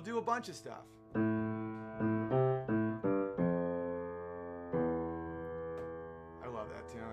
We'll do a bunch of stuff. I love that tune.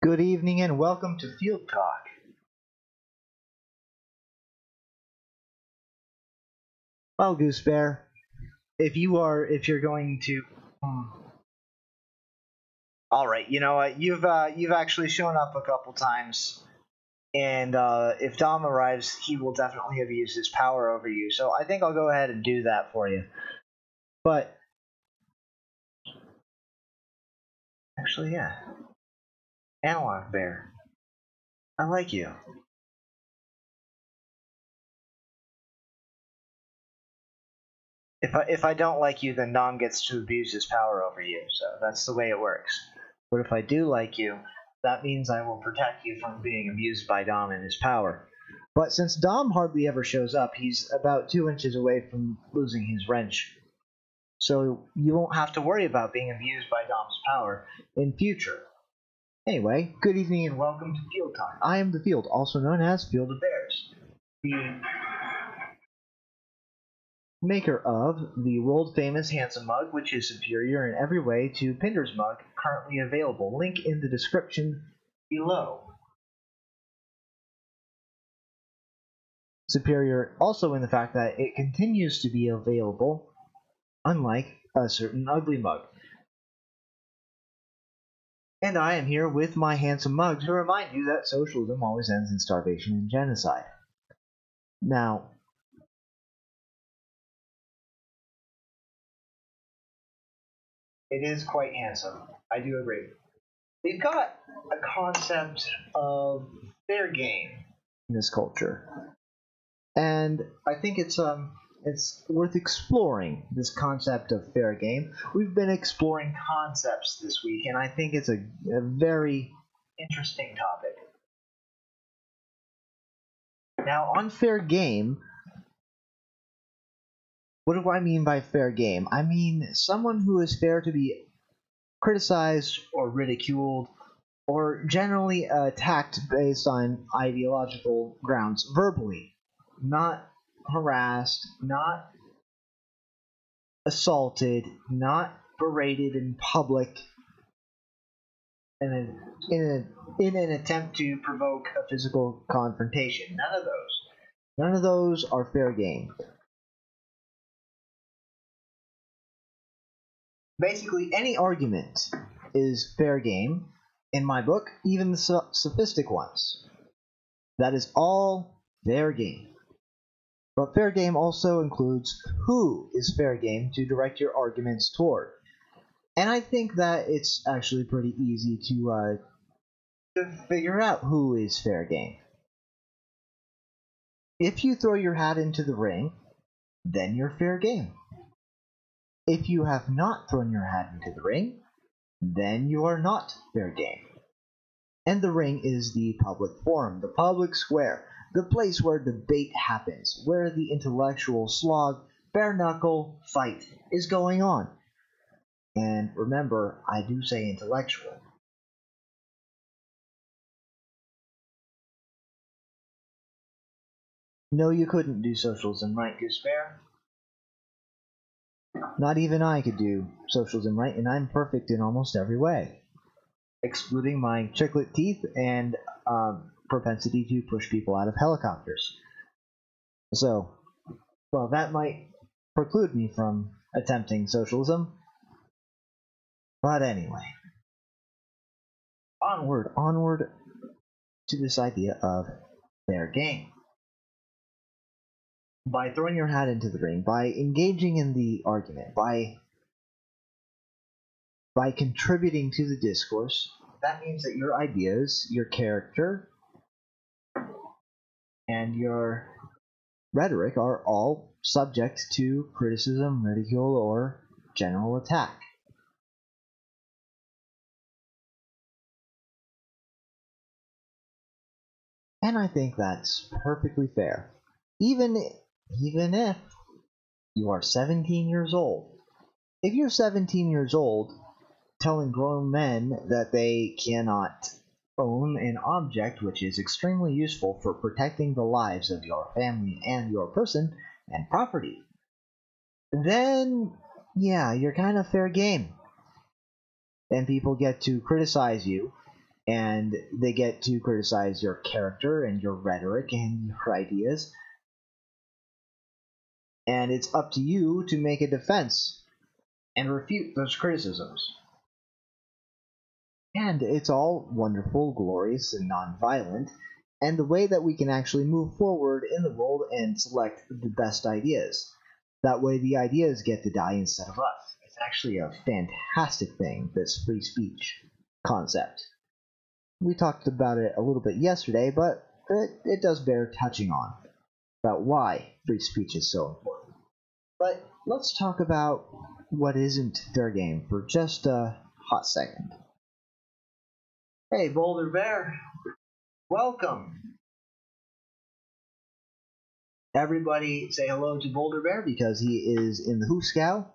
Good evening and welcome to Field Talk. Well, Goose Bear, if you're going to, all right, you know what? You've actually shown up a couple times, and if Dom arrives, he will definitely have used his power over you. So I think I'll go ahead and do that for you. But actually, yeah, Analog Bear, I like you. If I don't like you, then Dom gets to abuse his power over you. So that's the way it works. But if I do like you, that means I will protect you from being abused by Dom and his power. But since Dom hardly ever shows up, he's about 2 inches away from losing his wrench. So you won't have to worry about being abused by Dom's power in future. Anyway, good evening and welcome to Field Talk. I am the Field, also known as Field of Bears. The maker of the world-famous Handsome Mug, which is superior in every way to Pinder's Mug, currently available. Link in the description below. Superior also in the fact that it continues to be available, unlike a certain ugly mug. And I am here with my Handsome Mug to remind you that socialism always ends in starvation and genocide. Now, it is quite handsome. I do agree. We've got a concept of fair game in this culture, and I think it's worth exploring this concept of fair game. We've been exploring concepts this week, and I think it's a very interesting topic. Now, on fair game, what do I mean by fair game? I mean someone who is fair to be criticized or ridiculed or generally attacked based on ideological grounds verbally, not harassed, not assaulted, not berated in public in an attempt to provoke a physical confrontation. None of those are fair game. Basically, any argument is fair game in my book, even the sophistic ones. That is all fair game. But fair game also includes who is fair game to direct your arguments toward. And I think that it's actually pretty easy to figure out who is fair game. If you throw your hat into the ring, then you're fair game. If you have not thrown your hat into the ring, then you are not fair game. And the ring is the public forum, the public square, the place where debate happens, where the intellectual slog, bare-knuckle fight is going on. And remember, I do say intellectual. No, you couldn't do socialism right, Goose Bear. Not even I could do socialism right, and I'm perfect in almost every way. Excluding my chiclet teeth and propensity to push people out of helicopters. So, well, that might preclude me from attempting socialism. But anyway. Onward to this idea of fair game. By throwing your hat into the ring, by engaging in the argument, by contributing to the discourse, that means that your ideas, your character, and your rhetoric are all subject to criticism, ridicule, or general attack. And I think that's perfectly fair. Even if you are 17 years old. If you're 17 years old, telling grown men that they cannot own an object which is extremely useful for protecting the lives of your family and your person and property, then, yeah, you're kind of fair game. And people get to criticize you, and they get to criticize your character and your rhetoric and your ideas. And it's up to you to make a defense and refute those criticisms. And it's all wonderful, glorious, and non-violent, and the way that we can actually move forward in the world and select the best ideas. That way the ideas get to die instead of us. It's actually a fantastic thing, this free speech concept. We talked about it a little bit yesterday, but it does bear touching on, about why free speech is so important. But let's talk about what isn't fair game for just a hot second. Hey, Boulder Bear, welcome. Everybody say hello to Boulder Bear because he is in the Hooskow,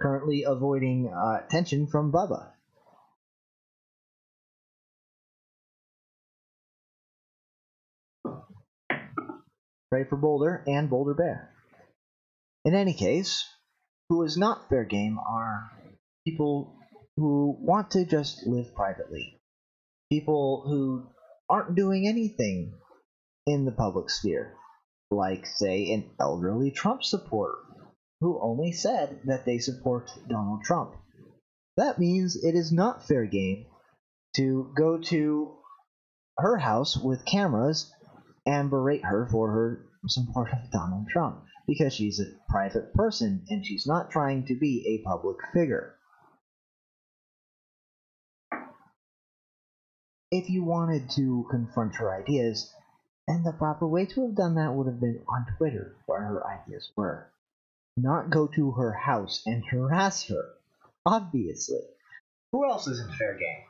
currently avoiding attention from Bubba. Pray for Boulder and Boulder Bear. In any case, who is not fair game are people who want to just live privately. People who aren't doing anything in the public sphere. Like, say, an elderly Trump supporter who only said that they support Donald Trump. That means it is not fair game to go to her house with cameras and berate her for her support of Donald Trump, because she's a private person and she's not trying to be a public figure. If you wanted to confront her ideas, then the proper way to have done that would have been on Twitter, where her ideas were. Not go to her house and harass her, obviously. Who else isn't fair game?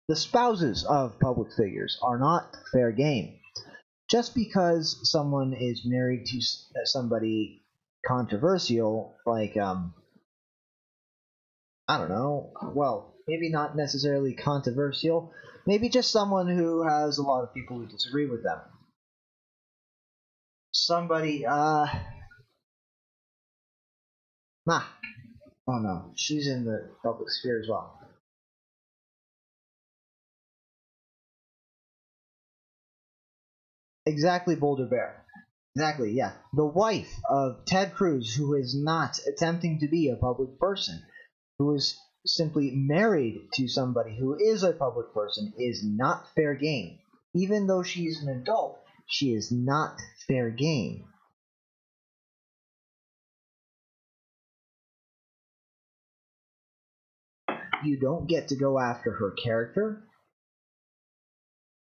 The spouses of public figures are not fair game. Just because someone is married to somebody controversial, like, I don't know, well, maybe not necessarily controversial, maybe just someone who has a lot of people who disagree with them. Somebody, oh no, she's in the public sphere as well. Exactly, Boulder Bear. Exactly, yeah. The wife of Ted Cruz, who is not attempting to be a public person, who is simply married to somebody who is a public person is not fair game. Even though she's an adult, she is not fair game. You don't get to go after her character.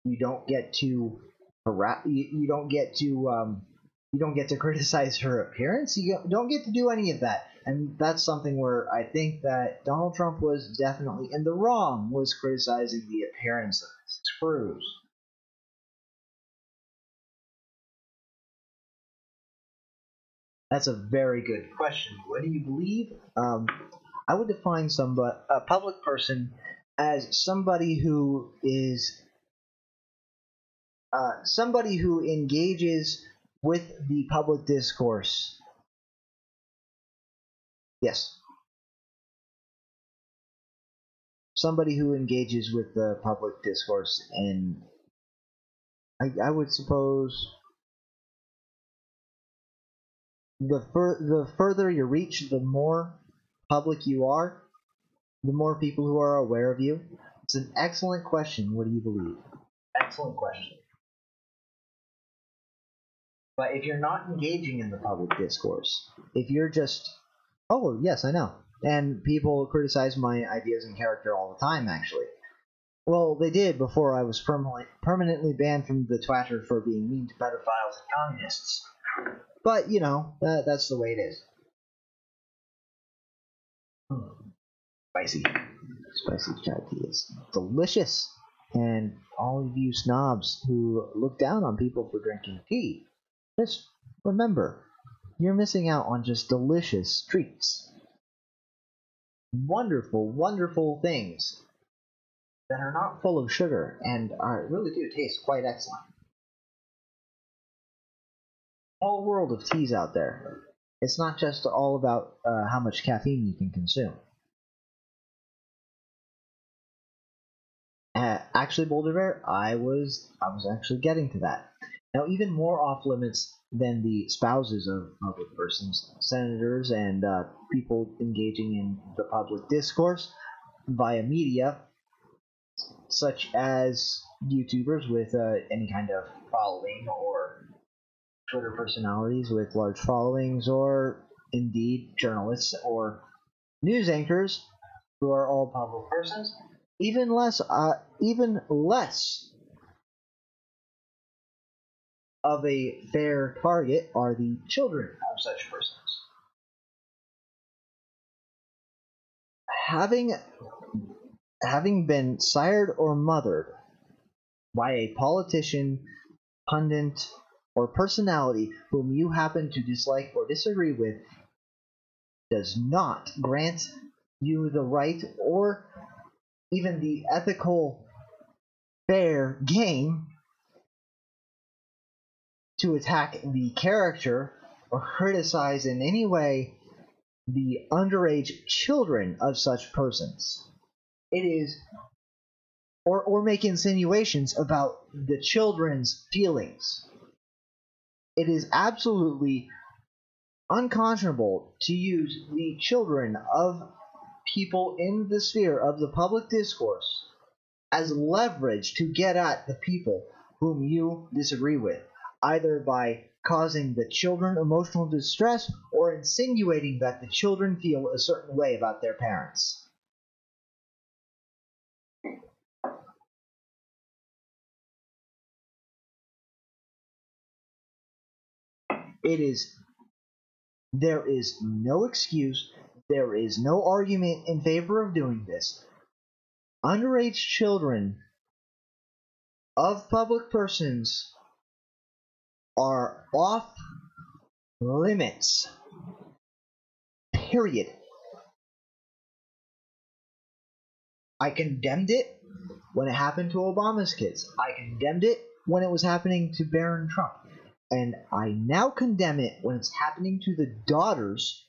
You don't get to you don't get to you don't get to criticize her appearance. You don't get to do any of that. And that's something where I think that Donald Trump was definitely in the wrong, was criticizing the appearance of Mrs. Cruz. That's a very good question. What do you believe? I would define a public person as somebody who is somebody who engages with the public discourse. Yes. Somebody who engages with the public discourse, and I would suppose the further you reach, the more public you are, the more people who are aware of you. It's an excellent question. What do you believe? Excellent question. But if you're not engaging in the public discourse, if you're just, oh, yes, I know. And people criticize my ideas and character all the time, actually. Well, they did before I was permanently banned from the Twitter for being mean to pedophiles and communists. But, you know, that's the way it is. Spicy. Spicy chai tea is delicious. And all of you snobs who look down on people for drinking tea, just remember, you're missing out on just delicious treats. Wonderful, wonderful things that are not full of sugar and really do taste quite excellent. Whole world of teas out there. It's not just all about how much caffeine you can consume. Actually, Boulder Bear, I was actually getting to that. Now, even more off limits than the spouses of public persons, senators, and people engaging in the public discourse via media, such as YouTubers with any kind of following, or Twitter personalities with large followings, or indeed journalists or news anchors who are all public persons. Even less of a fair target are the children of such persons. Having been sired or mothered by a politician, pundit, or personality whom you happen to dislike or disagree with does not grant you the right or even the ethical fair game to attack the character or criticize in any way the underage children of such persons. It is, or make insinuations about the children's feelings. It is absolutely unconscionable to use the children of people in the sphere of the public discourse as leverage to get at the people whom you disagree with, either by causing the children emotional distress or insinuating that the children feel a certain way about their parents. There is no excuse, there is no argument in favor of doing this. Underage children of public persons are off limits. Period. I condemned it when it happened to Obama's kids. I condemned it when it was happening to Barron Trump. And I now condemn it when it's happening to the daughters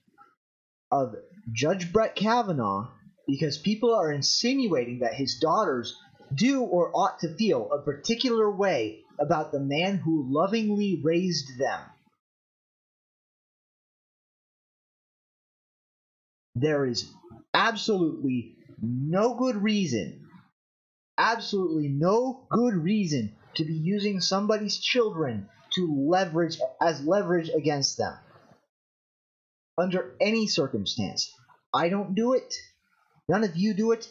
of Judge Brett Kavanaugh, because people are insinuating that his daughters do or ought to feel a particular way about the man who lovingly raised them. There is absolutely no good reason, absolutely no good reason to be using somebody's children to leverage against them. Under any circumstance. I don't do it, none of you do it,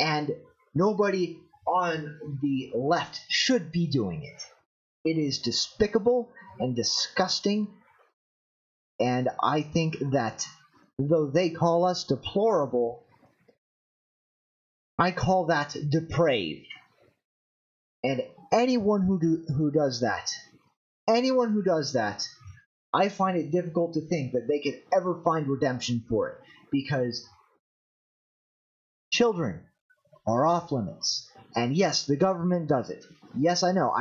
and nobody on the left should be doing it. It is despicable and disgusting, and I think that though they call us deplorable, I call that depraved. And anyone who does that, I find it difficult to think that they could ever find redemption for it, because children are off limits. And yes, the government does it. Yes, I know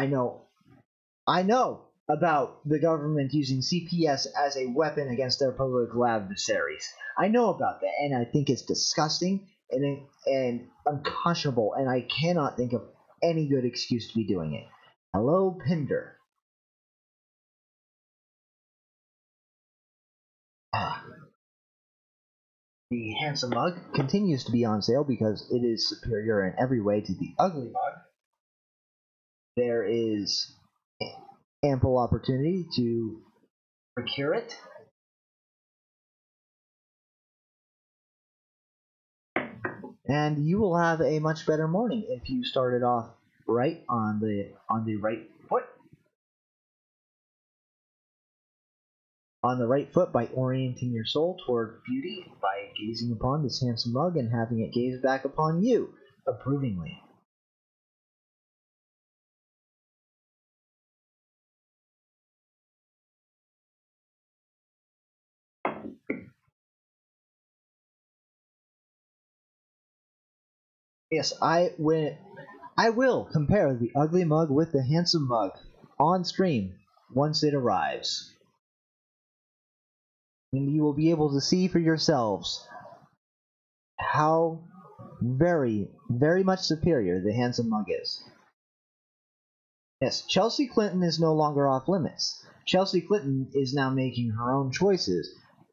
about the government using CPS as a weapon against their political adversaries. I know about that, and I think it's disgusting and unconscionable, and I cannot think of any good excuse to be doing it. Hello, Pinder. The handsome mug continues to be on sale because it is superior in every way to the ugly mug. There is ample opportunity to procure it. And you will have a much better morning if you started off right on the right foot. On the right foot by orienting your soul toward beauty by gazing upon this handsome mug and having it gaze back upon you approvingly. Yes, I will compare the ugly mug with the handsome mug on stream once it arrives. And you will be able to see for yourselves how very, very much superior the handsome mug is. Yes, Chelsea Clinton is no longer off limits. Chelsea Clinton is now making her own choices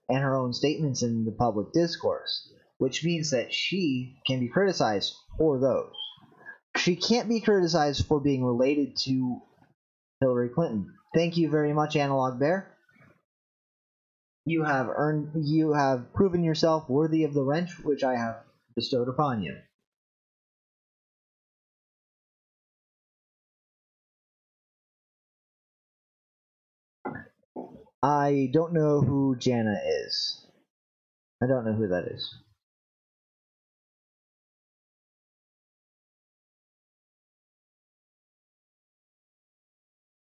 and her own statements in the public discourse, which means that she can be criticized for those. She can't be criticized for being related to Hillary Clinton. Thank you very much, Analog Bear. You have proven yourself worthy of the wrench which I have bestowed upon you. I don't know who Jana is. I don't know who that is.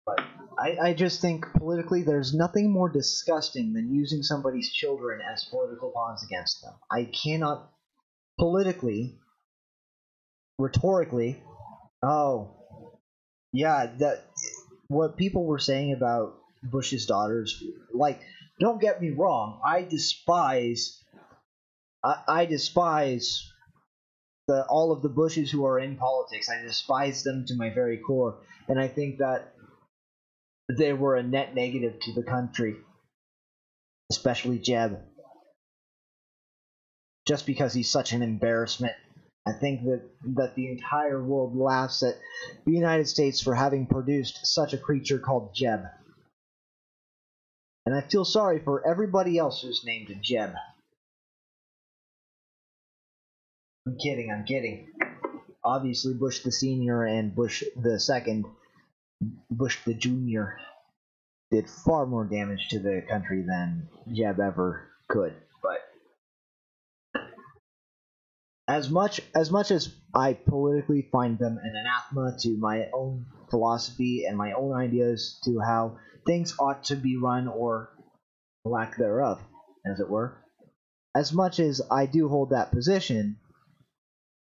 But I just think politically there's nothing more disgusting than using somebody's children as political pawns against them. I cannot politically, rhetorically, yeah, that what people were saying about Bush's daughters, like, don't get me wrong, I despise all of the Bushes who are in politics. I despise them to my very core, and I think that they were a net negative to the country, especially Jeb, just because he's such an embarrassment. I think that the entire world laughs at the United States for having produced such a creature called Jeb. And I feel sorry for everybody else who's named Jeb. I'm kidding. Obviously, Bush the Senior and Bush the Second, Bush the Junior, did far more damage to the country than Jeb ever could. But as much as I politically find them an anathema to my own philosophy and my own ideas to how things ought to be run, or lack thereof, as it were, as much as I do hold that position,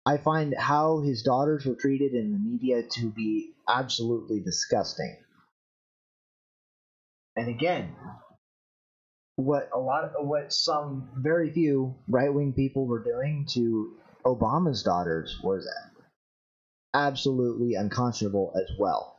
I find how his daughters were treated in the media to be absolutely disgusting. And again, what some very few right-wing people were doing to Obama's daughters was absolutely unconscionable as well.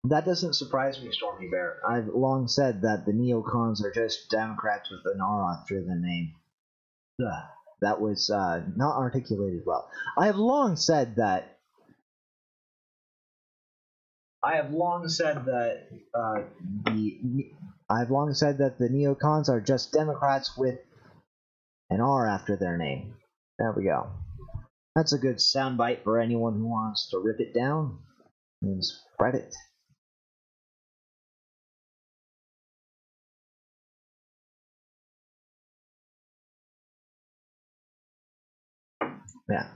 That doesn't surprise me, Stormy Bear. I've long said that the neocons are just Democrats with an R after the name. Ugh, that was not articulated well. I have long said that the neocons are just Democrats with an R after their name. There we go. That's a good soundbite for anyone who wants to rip it down and spread it. Yeah.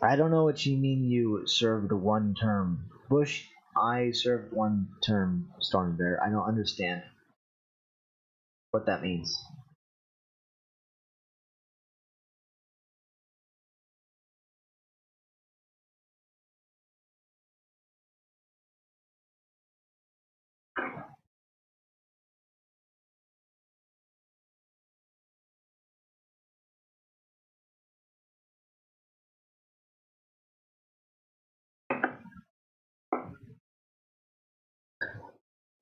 I don't know what you mean you served one term. Bush, I served one term, Stormy Bear. I don't understand what that means.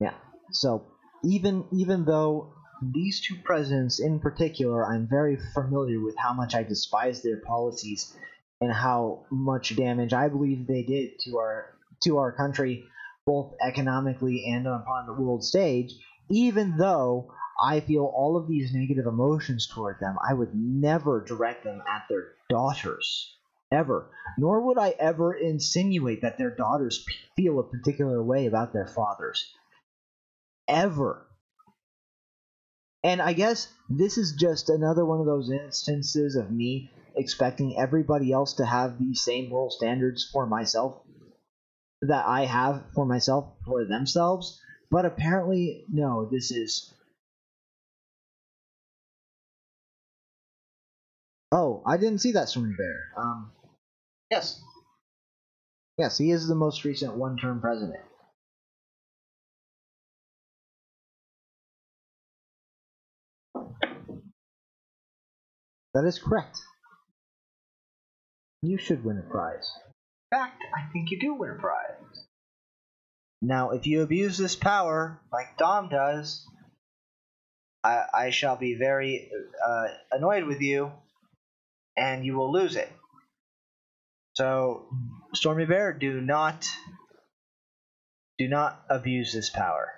Yeah. So even though these two presidents in particular, I'm very familiar with how much I despise their policies and how much damage I believe they did to our country, both economically and upon the world stage. Even though I feel all of these negative emotions toward them, I would never direct them at their daughters. Ever. Nor would I ever insinuate that their daughters feel a particular way about their fathers. Ever. And I guess this is just another one of those instances of me expecting everybody else to have these same moral standards for myself that I have for myself for themselves. But apparently, no, this is. Oh, I didn't see that Stormy Bear. Yes. Yes, he is the most recent one term president. That is correct. You should win a prize. In fact, I think you do win a prize. Now, if you abuse this power, like Dom does, I shall be very annoyed with you, and you will lose it. So, Stormy Bear, do not abuse this power.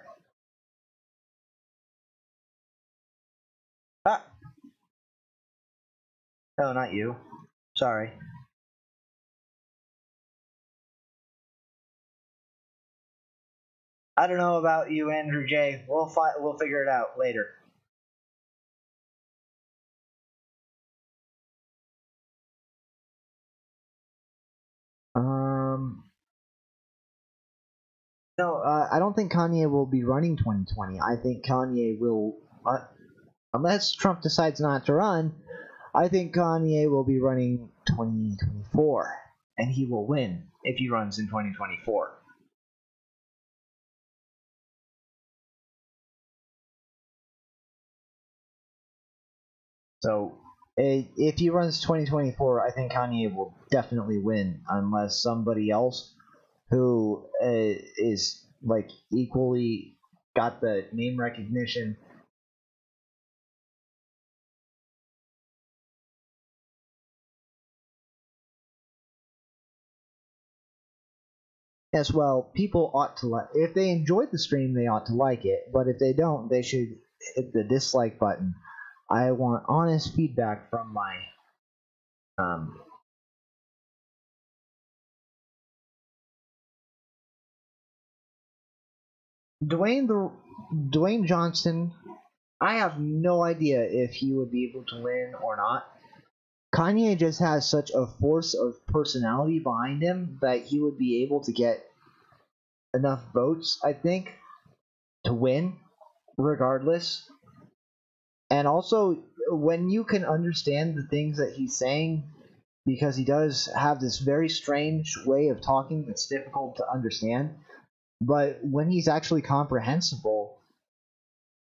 Ah, no, not you. Sorry. I don't know about you, Andrew J. We'll figure it out later. Um, no, I don't think Kanye will be running 2020. I think Kanye will, unless Trump decides not to run, I think Kanye will be running 2024, and he will win if he runs in 2024. So, if he runs 2024, I think Kanye will definitely win, unless somebody else who is like equally got the name recognition. As well, people ought to like. If they enjoyed the stream, they ought to like it. But if they don't, they should hit the dislike button. I want honest feedback from my um. Dwayne Johnson. I have no idea if he would be able to win or not. Kanye just has such a force of personality behind him that he would be able to get enough votes, I think, to win, regardless. And also, when you can understand the things that he's saying, because he does have this very strange way of talking that's difficult to understand, but when he's actually comprehensible,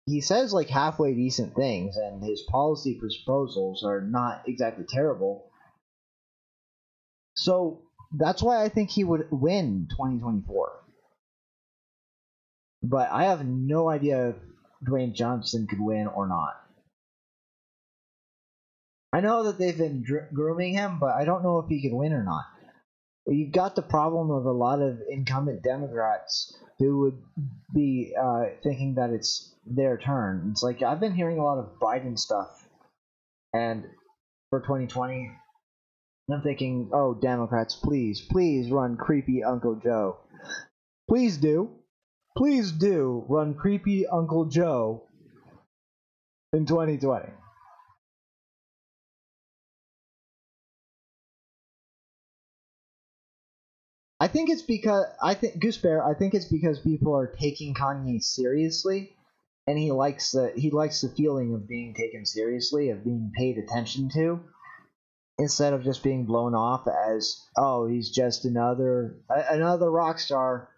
he says like halfway decent things, and his policy proposals are not exactly terrible. So that's why I think he would win 2024. But I have no idea if Dwayne Johnson could win or not. I know that they've been grooming him, but I don't know if he could win or not. You've got the problem of a lot of incumbent Democrats who would be thinking that it's their turn. It's like I've been hearing a lot of Biden stuff, and for 2020, I'm thinking, oh, Democrats, please, please run creepy Uncle Joe. Please do run creepy Uncle Joe in 2020. I think it's because Goose Bear. I think it's because people are taking Kanye seriously, and he likes the feeling of being taken seriously, of being paid attention to, instead of just being blown off as, oh, he's just another rock star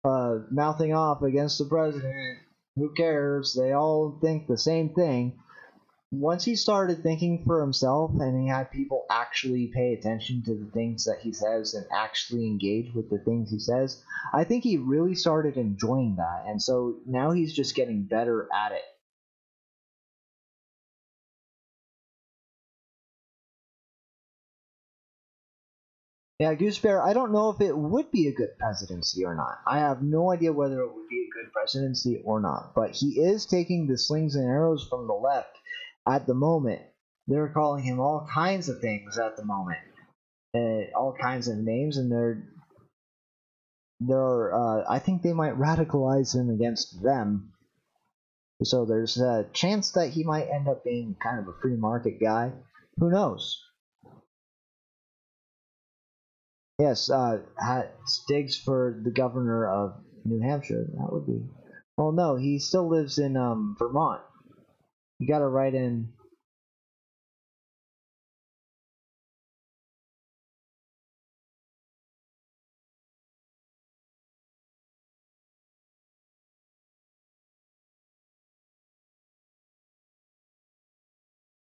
mouthing off against the president. Who cares? They all think the same thing. Once he started thinking for himself and he had people actually pay attention to the things that he says and actually engage with the things he says, I think he really started enjoying that. And so now he's just getting better at it. Yeah, Goose Bear, I don't know if it would be a good presidency or not. I have no idea whether it would be a good presidency or not. But he is taking the slings and arrows from the left at the moment. They're calling him all kinds of things at the moment. All kinds of names, and I think they might radicalize him against them. So there's a chance that he might end up being kind of a free market guy. Who knows? Yes, Stiggs for the governor of New Hampshire. That would be. Well, no, he still lives in Vermont. You got to write in.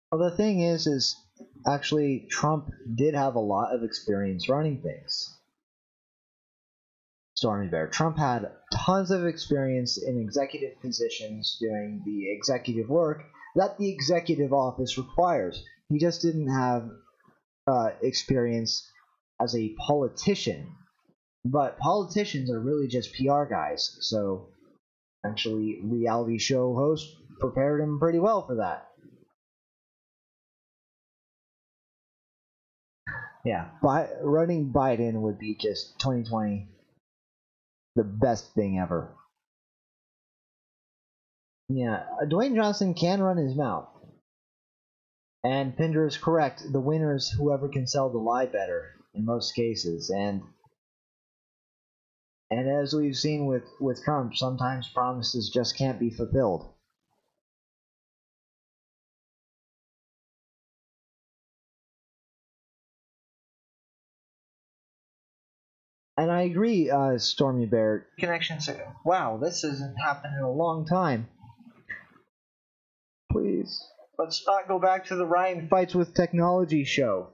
Well, the thing is actually Trump did have a lot of experience running things. Stormy Bear. Trump had tons of experience in executive positions doing the executive work that the executive office requires. He just didn't have experience as a politician. But politicians are really just PR guys, so actually reality show host prepared him pretty well for that. Yeah, running Biden would be just 2020 the best thing ever. Yeah, Dwayne Johnson can run his mouth. And Pinder is correct. The winner is whoever can sell the lie better in most cases. And as we've seen with Trump, sometimes promises just can't be fulfilled. And I agree, Stormy Bear. Connections. Wow, this hasn't happened in a long time. Please, let's not go back to the Ryan Fights with Technology show.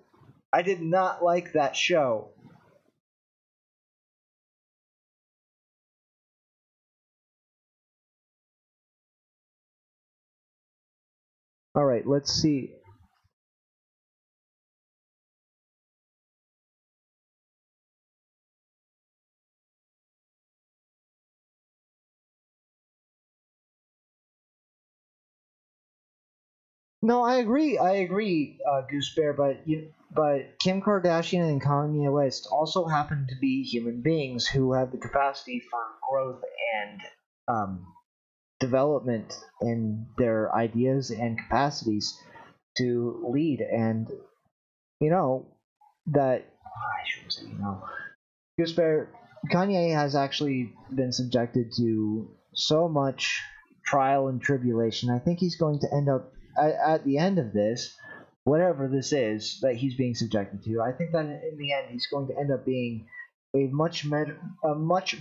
I did not like that show. Alright, let's see. No, I agree, Goose Bear. But Kim Kardashian and Kanye West also happen to be human beings who have the capacity for growth and development in their ideas and capacities to lead. And you know that I shouldn't say Goose Bear. Kanye has actually been subjected to so much trial and tribulation. I think he's going to end up at the end of this, whatever this is that he's being subjected to, I think that in the end he's going to end up being a much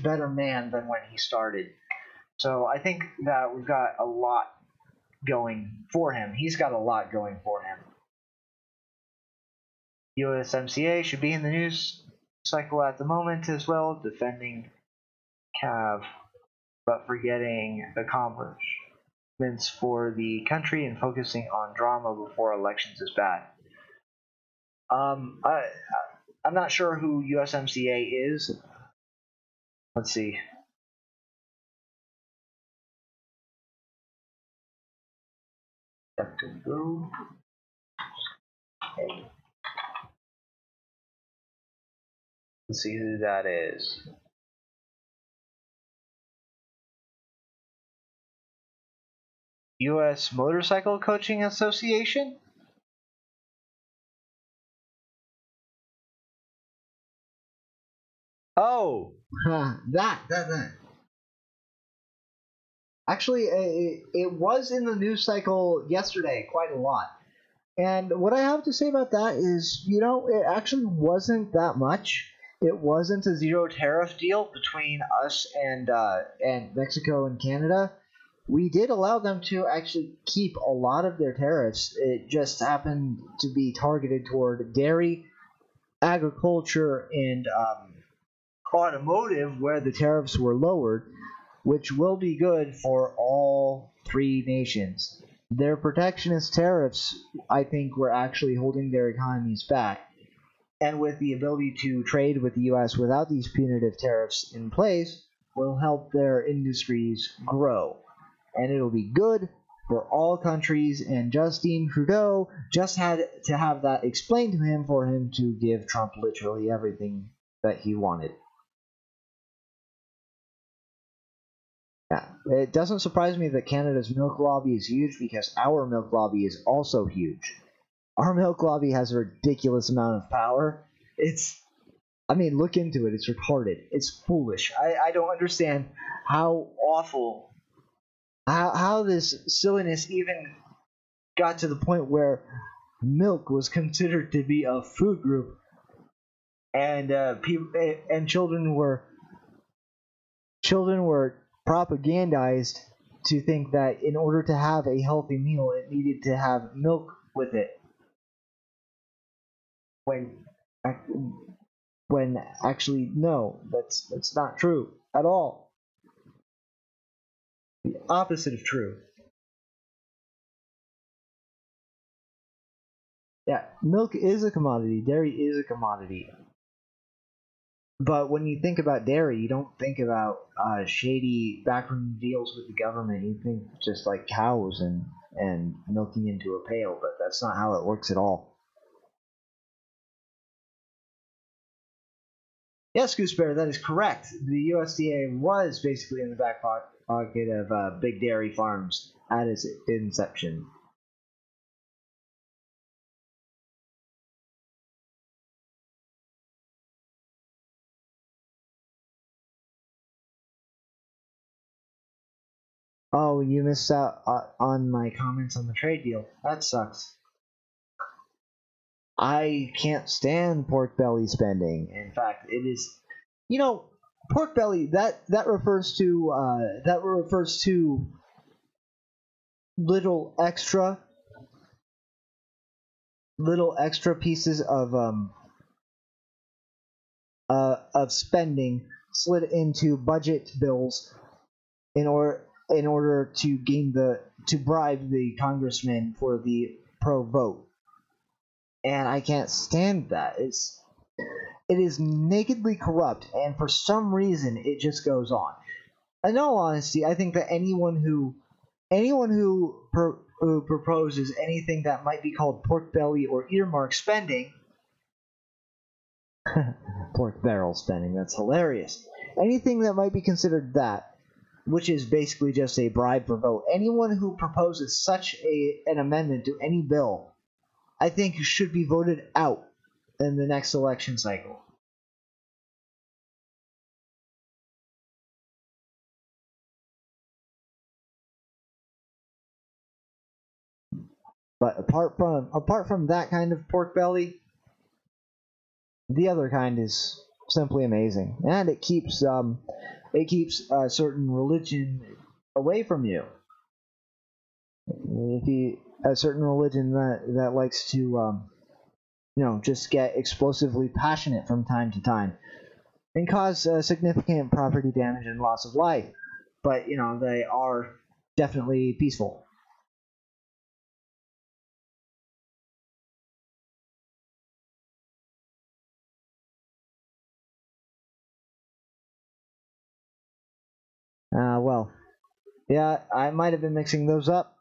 better man than when he started. So I think that we've got a lot going for him. He's got a lot going for him. USMCA should be in the news cycle at the moment as well, defending Cav, but forgetting accomplishments for the country and focusing on drama before elections is bad. I'm not sure who USMCA is. Let's see. Let's see who that is. U.S. Motorcycle Coaching Association? Oh, that. Actually, it was in the news cycle yesterday quite a lot. And what I have to say about that is, it actually wasn't that much. It wasn't a zero tariff deal between us and Mexico and Canada. We did allow them to actually keep a lot of their tariffs. It just happened to be targeted toward dairy, agriculture, and automotive, where the tariffs were lowered, which will be good for all three nations. Their protectionist tariffs, I think, were actually holding their economies back. And with the ability to trade with the U.S. without these punitive tariffs in place, will help their industries grow. And it'll be good for all countries, and Justin Trudeau just had to have that explained to him for him to give Trump literally everything that he wanted. Yeah, it doesn't surprise me that Canada's milk lobby is huge, because our milk lobby is also huge. Our milk lobby has a ridiculous amount of power. Look into it. It's retarded. It's foolish. I don't understand how awful, how this silliness even got to the point where milk was considered to be a food group, and children were propagandized to think that in order to have a healthy meal, it needed to have milk with it. When actually, no, that's not true at all. The opposite of true. Yeah, milk is a commodity. Dairy is a commodity. But when you think about dairy, you don't think about shady backroom deals with the government. You think just like cows and milking into a pail, but that's not how it works at all. Yes, Goosebear, that is correct. The USDA was basically in the back pocket of big dairy farms at its inception. Oh, you missed out on my comments on the trade deal. That sucks. I can't stand pork belly spending. In fact, it is, pork belly. That refers to little extra pieces of spending slid into budget bills in order to bribe the congressman for the pro vote. And I can't stand that. It is nakedly corrupt, and for some reason it just goes on. In all honesty, I think that anyone who proposes anything that might be called pork belly or earmark spending, pork barrel spending, that's hilarious. Anything that might be considered that, which is basically just a bribe for vote. Anyone who proposes such an amendment to any bill, I think should be voted out in the next election cycle. But apart from that kind of pork belly, the other kind is simply amazing, and it keeps a certain religion away from you. A certain religion that likes to just get explosively passionate from time to time and cause significant property damage and loss of life. But, they are definitely peaceful. Well, yeah, I might have been mixing those up.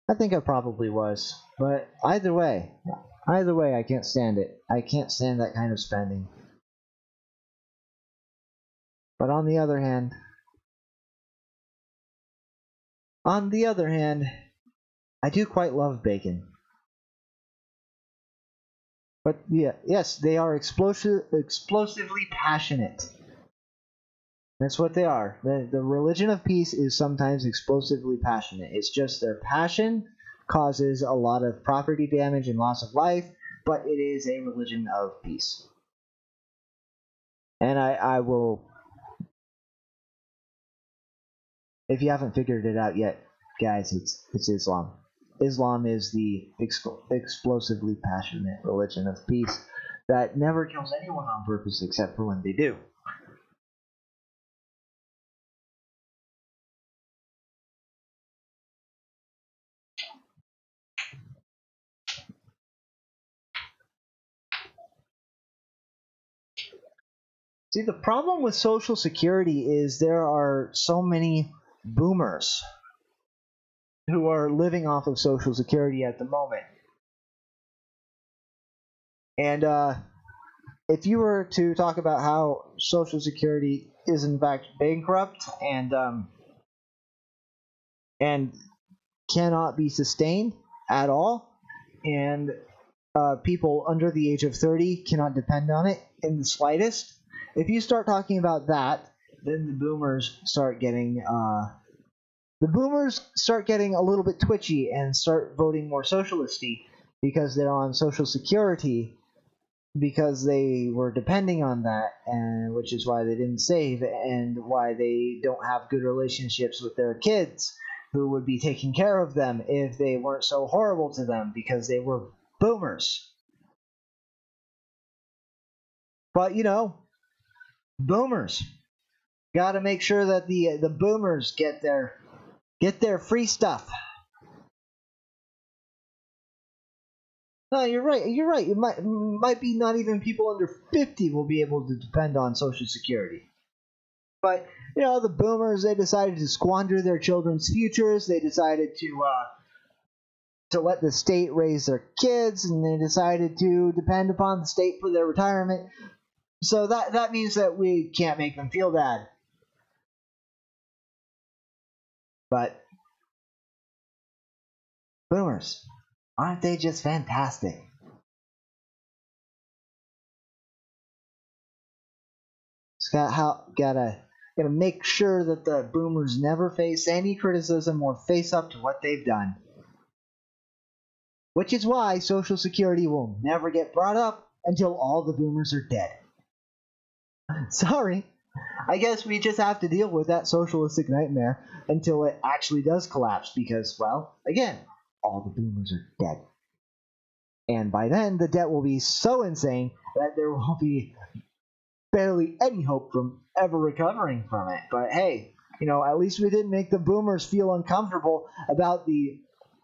I think I probably was. But either way, I can't stand it. I can't stand that kind of spending. But on the other hand, I do quite love bacon. But yeah, yes, they are explosively passionate. That's what they are. The religion of peace is sometimes explosively passionate. It's just their passion causes a lot of property damage and loss of life, but it is a religion of peace. And I will, if you haven't figured it out yet, guys, it's Islam. Islam is the explosively passionate religion of peace that never kills anyone on purpose except for when they do. See, the problem with Social Security is there are so many boomers who are living off of Social Security at the moment. And if you were to talk about how Social Security is in fact bankrupt and cannot be sustained at all, and people under the age of 30 cannot depend on it in the slightest, if you start talking about that, then the boomers start getting a little bit twitchy and start voting more socialisty because they're on Social Security because they were depending on that, and which is why they didn't save and why they don't have good relationships with their kids who would be taking care of them if they weren't so horrible to them because they were boomers. But boomers got to make sure that the boomers get their free stuff. No, you're right. You're right. It might be not even people under 50 will be able to depend on Social Security. But the boomers, they decided to squander their children's futures. They decided to let the state raise their kids, and they decided to depend upon the state for their retirement. So that means that we can't make them feel bad. But boomers, aren't they just fantastic? It's gotta make sure that the boomers never face any criticism or face up to what they've done. Which is why Social Security will never get brought up until all the boomers are dead. Sorry. I guess we just have to deal with that socialistic nightmare until it actually does collapse because, well, again, all the boomers are dead. And by then, the debt will be so insane that there will be barely any hope from ever recovering from it. But hey, at least we didn't make the boomers feel uncomfortable about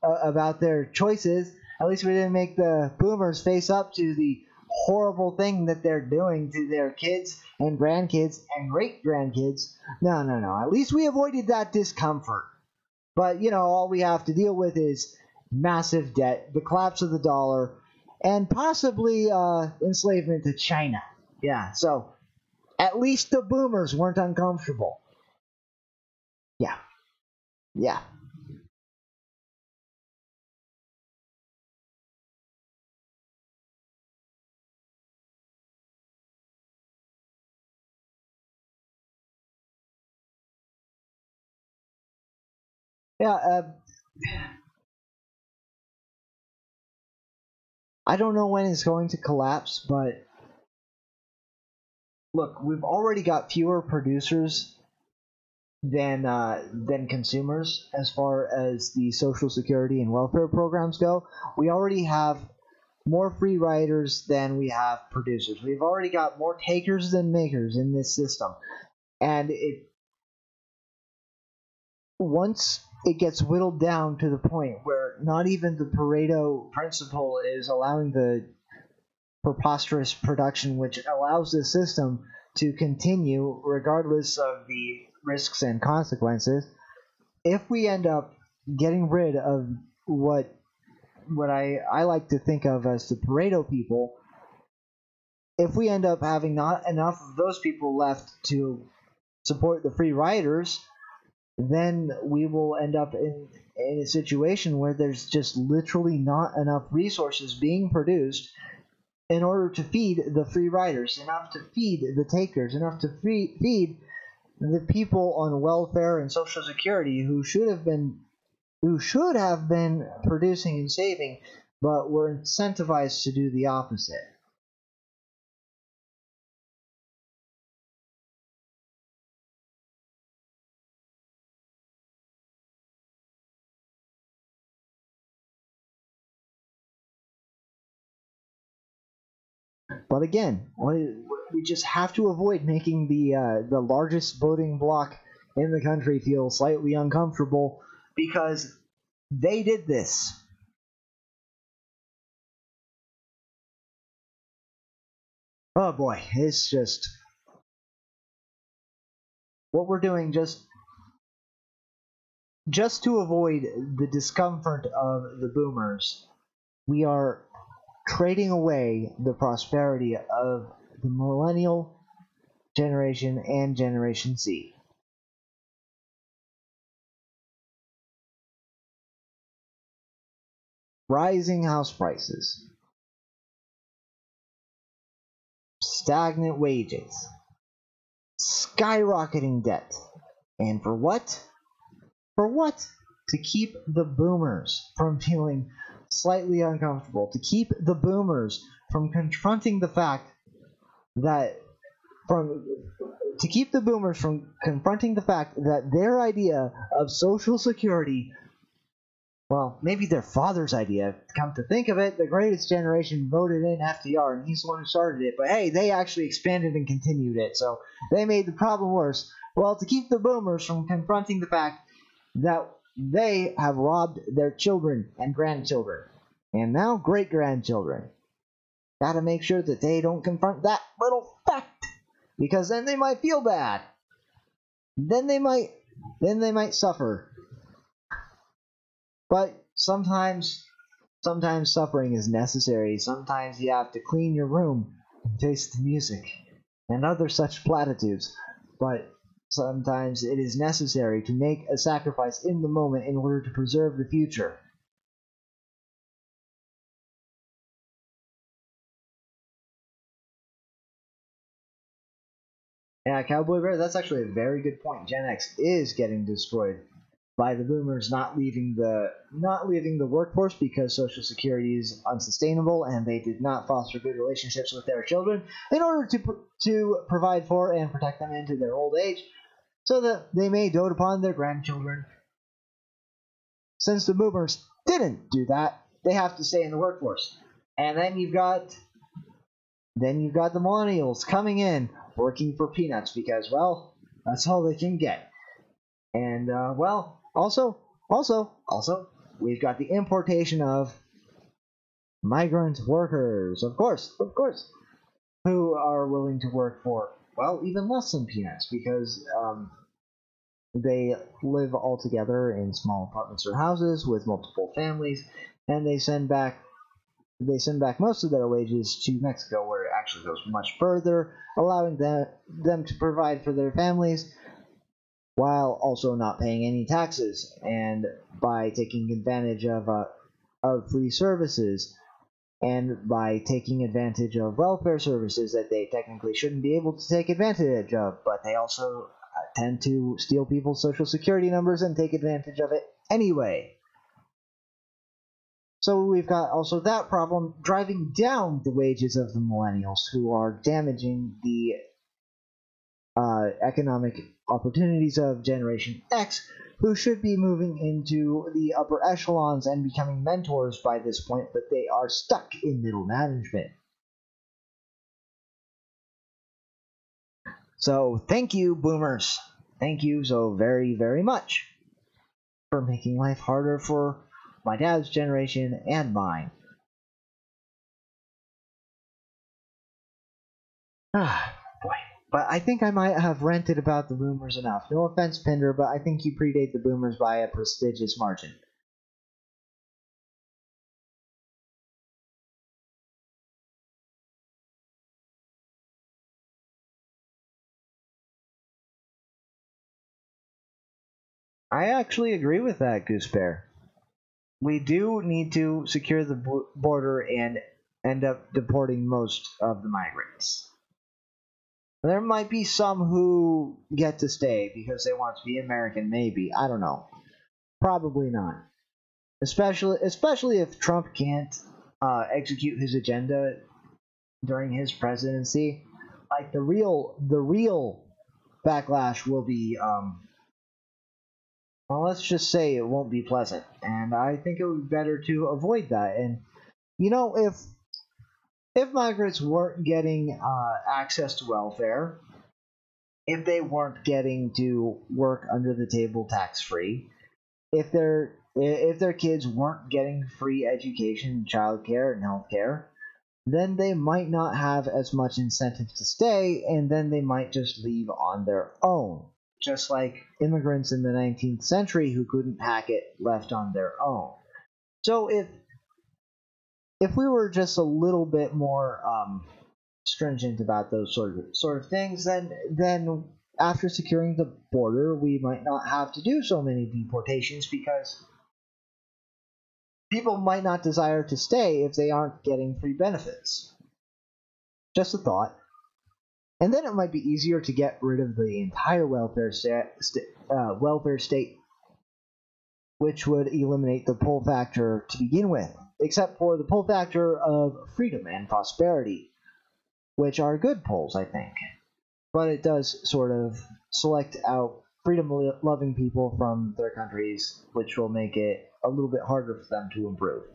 about their choices. At least we didn't make the boomers face up to the horrible thing that they're doing to their kids and grandkids and great-grandkids. No. At least we avoided that discomfort. But, all we have to deal with is massive debt, the collapse of the dollar, and possibly enslavement to China. Yeah, so at least the boomers weren't uncomfortable. Yeah. Yeah, I don't know when it's going to collapse, but look, we've already got fewer producers than consumers as far as the social security and welfare programs go. We already have more free riders than we have producers. We've already got more takers than makers in this system. And once it gets whittled down to the point where not even the Pareto principle is allowing the preposterous production which allows the system to continue regardless of the risks and consequences, if we end up getting rid of what I like to think of as the Pareto people, if we end up having not enough of those people left to support the free riders, then we will end up in a situation where there's just literally not enough resources being produced in order to feed the free riders, enough to feed the takers, enough to feed the people on welfare and social security who should have been producing and saving, but were incentivized to do the opposite. But again, we just have to avoid making the largest voting bloc in the country feel slightly uncomfortable because they did this. Oh boy, it's just what we're doing just to avoid the discomfort of the boomers. We are trading away the prosperity of the millennial generation and Generation Z. Rising house prices, stagnant wages, skyrocketing debt. And for what? For what? To keep the boomers from feeling slightly uncomfortable, to keep the boomers from confronting the fact that their idea of Social Security, well, maybe their father's idea. Come to think of it, the greatest generation voted in FDR, and he's the one who started it. But hey, they actually expanded and continued it, so they made the problem worse. Well, to keep the boomers from confronting the fact that they have robbed their children and grandchildren, and now great-grandchildren. Gotta make sure that they don't confront that little fact, because then they might feel bad. Then they might suffer. But sometimes suffering is necessary. Sometimes you have to clean your room and face the music and other such platitudes. But sometimes it is necessary to make a sacrifice in the moment in order to preserve the future. Yeah, Cowboy Bear, that's actually a very good point. Gen X is getting destroyed by the boomers not leaving the workforce because Social Security is unsustainable and they did not foster good relationships with their children in order to provide for and protect them into their old age, so that they may dote upon their grandchildren. Since the boomers didn't do that, they have to stay in the workforce. And then you've got the millennials coming in, working for peanuts because, well, that's all they can get. And, well, also, we've got the importation of migrant workers, of course, who are willing to work for, well, even less than peanuts because, they live all together in small apartments or houses with multiple families, and they send back most of their wages to Mexico, where it actually goes much further, allowing them to provide for their families while also not paying any taxes, and by taking advantage of free services, and by taking advantage of welfare services that they technically shouldn't be able to take advantage of, but they also tend to steal people's social security numbers and take advantage of it anyway. So we've got also that problem driving down the wages of the millennials, who are damaging the economic opportunities of Generation X, who should be moving into the upper echelons and becoming mentors by this point, but they are stuck in middle management. So thank you, boomers. Thank you so very, very much for making life harder for my dad's generation and mine. Ah, boy. But I think I might have ranted about the boomers enough. No offense, Pinder, but I think you predate the boomers by a prestigious margin. I actually agree with that, Goose Bear. We do need to secure the border and end up deporting most of the migrants. There might be some who get to stay because they want to be American, maybe. I don't know. Probably not. Especially if Trump can't execute his agenda during his presidency. Like the real backlash will be well, let's just say it won't be pleasant, and I think it would be better to avoid that. And you know, if migrants weren't getting access to welfare, if they weren't getting to work under the table tax free, if their kids weren't getting free education, childcare, and healthcare, then they might not have as much incentive to stay, and then they might just leave on their own. Just like immigrants in the 19th century who couldn't hack it left on their own. So if we were just a little bit more stringent about those sort of things, then after securing the border, we might not have to do so many deportations because people might not desire to stay if they aren't getting free benefits. Just a thought. And then it might be easier to get rid of the entire welfare state, which would eliminate the pull factor to begin with, except for the pull factor of freedom and prosperity, which are good pulls, I think. But it does sort of select out freedom-loving people from their countries, which will make it a little bit harder for them to improve.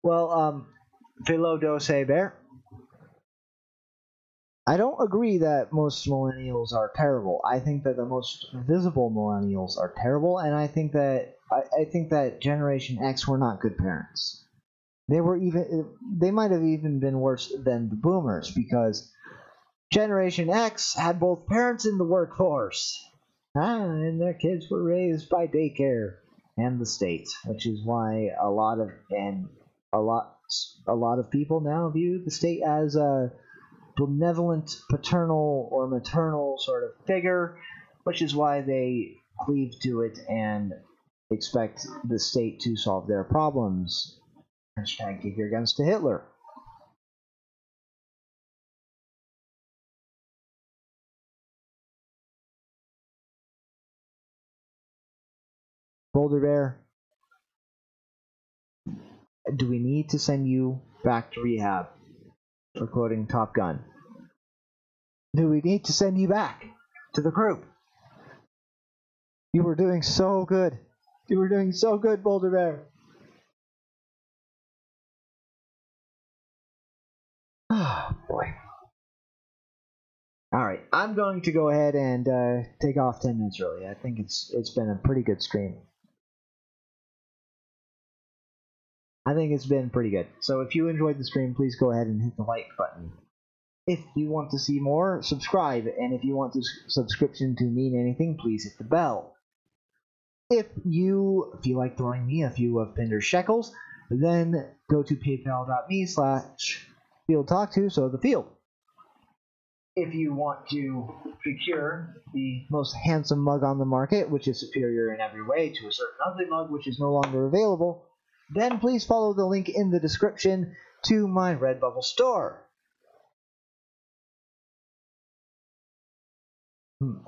Well, Philo Dose Bear, I don't agree that most millennials are terrible. I think that the most visible millennials are terrible, and I think that Generation X were not good parents. They might have even been worse than the boomers because Generation X had both parents in the workforce, and their kids were raised by daycare and the state, which is why a lot of people now view the state as a benevolent paternal or maternal sort of figure, which is why they cleave to it and expect the state to solve their problems. Hashtag give your guns to Hitler. Boulder Bear, do we need to send you back to rehab? For quoting Top Gun. Do we need to send you back to the group? You were doing so good. You were doing so good, Boulder Bear. Oh, boy. Alright, I'm going to go ahead and take off 10 minutes early. I think it's been a pretty good stream. I think it's been pretty good. So if you enjoyed the stream, please go ahead and hit the like button. If you want to see more, subscribe. And if you want this subscription to mean anything, please hit the bell. If you feel like throwing me a few of Pinder's shekels, then go to paypal.me/fieldtalk2, so the field. If you want to procure the most handsome mug on the market, which is superior in every way to a certain ugly mug which is no longer available, then please follow the link in the description to my Redbubble store.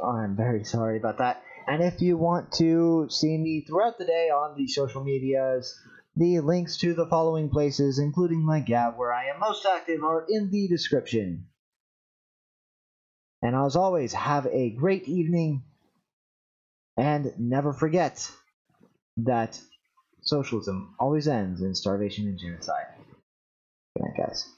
I'm very sorry about that. And if you want to see me throughout the day on the social medias, the links to the following places, including my Gab, where I am most active, are in the description. And as always, have a great evening, and never forget that socialism always ends in starvation and genocide. Good night, guys.